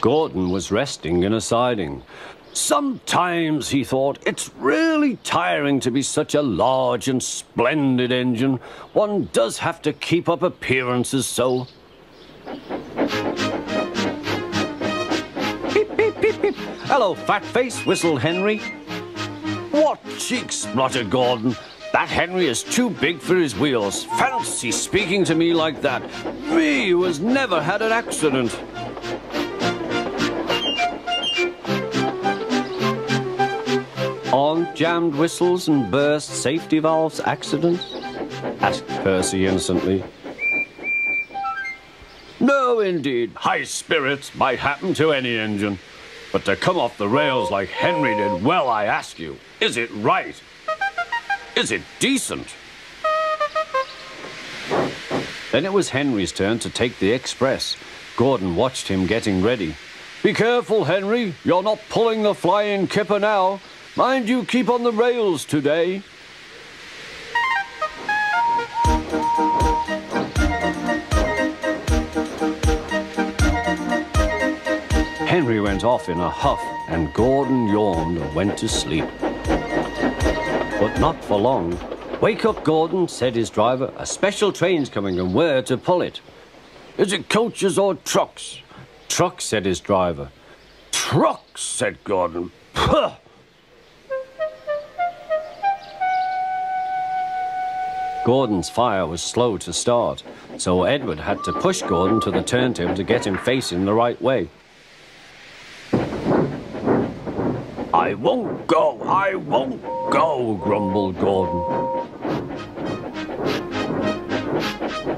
Gordon was resting in a siding. Sometimes, he thought, it's really tiring to be such a large and splendid engine. One does have to keep up appearances so. Beep, beep, beep, beep. Hello, fat face, whistled Henry. What cheeks, spluttered Gordon. That Henry is too big for his wheels. Fancy speaking to me like that. Me, who has never had an accident. Aren't jammed whistles and burst safety valves accidents? Asked Percy innocently. No, indeed. High spirits might happen to any engine. But to come off the rails like Henry did, well, I ask you, is it right? Is it decent? Then it was Henry's turn to take the express. Gordon watched him getting ready. Be careful, Henry. You're not pulling the flying kipper now. Mind you keep on the rails today. Henry went off in a huff, and Gordon yawned and went to sleep. But not for long. Wake up, Gordon, said his driver. A special train's coming, and we're to pull it. Is it coaches or trucks? Trucks, said his driver. Trucks, said Gordon. Puh! Gordon's fire was slow to start, so Edward had to push Gordon to the turntable to get him facing the right way. I won't go, grumbled Gordon.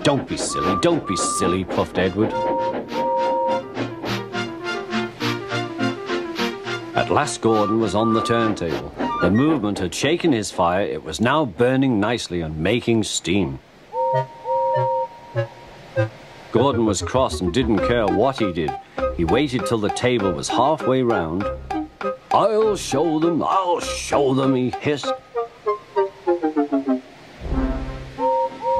Don't be silly, puffed Edward. At last Gordon was on the turntable. The movement had shaken his fire. It was now burning nicely and making steam. Gordon was cross and didn't care what he did. He waited till the table was halfway round. I'll show them, he hissed.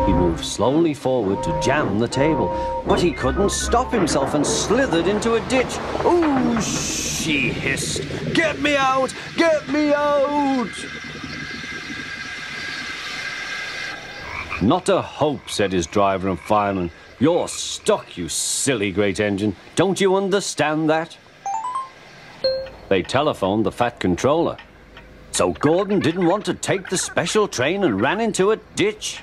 He moved slowly forward to jam the table, but he couldn't stop himself and slithered into a ditch. Ooh, she hissed. Get me out! Get me out! Not a hope, said his driver and fireman. You're stuck, you silly great engine. Don't you understand that? They telephoned the Fat Controller. So Gordon didn't want to take the special train and ran into a ditch.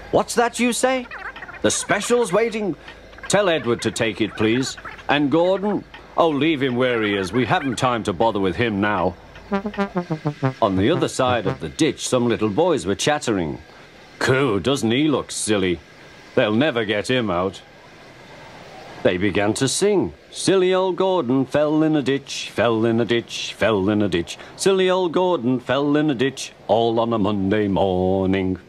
What's that you say? The special's waiting. Tell Edward to take it, please. And Gordon? Oh, leave him where he is. We haven't time to bother with him now. On the other side of the ditch, some little boys were chattering. Coo, doesn't he look silly? They'll never get him out. They began to sing. Silly old Gordon fell in a ditch, fell in a ditch, fell in a ditch. Silly old Gordon fell in a ditch, all on a Monday morning.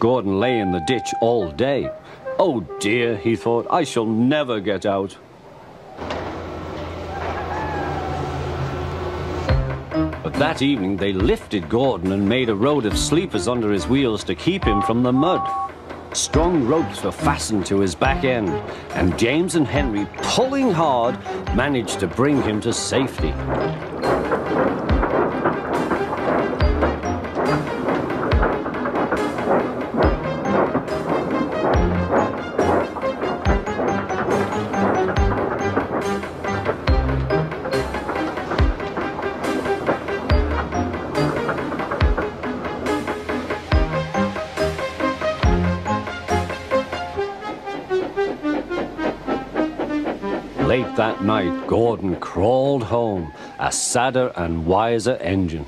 Gordon lay in the ditch all day. Oh dear, he thought, I shall never get out. But that evening they lifted Gordon and made a road of sleepers under his wheels to keep him from the mud. Strong ropes were fastened to his back end, and James and Henry, pulling hard, managed to bring him to safety. Late that night, Gordon crawled home, a sadder and wiser engine.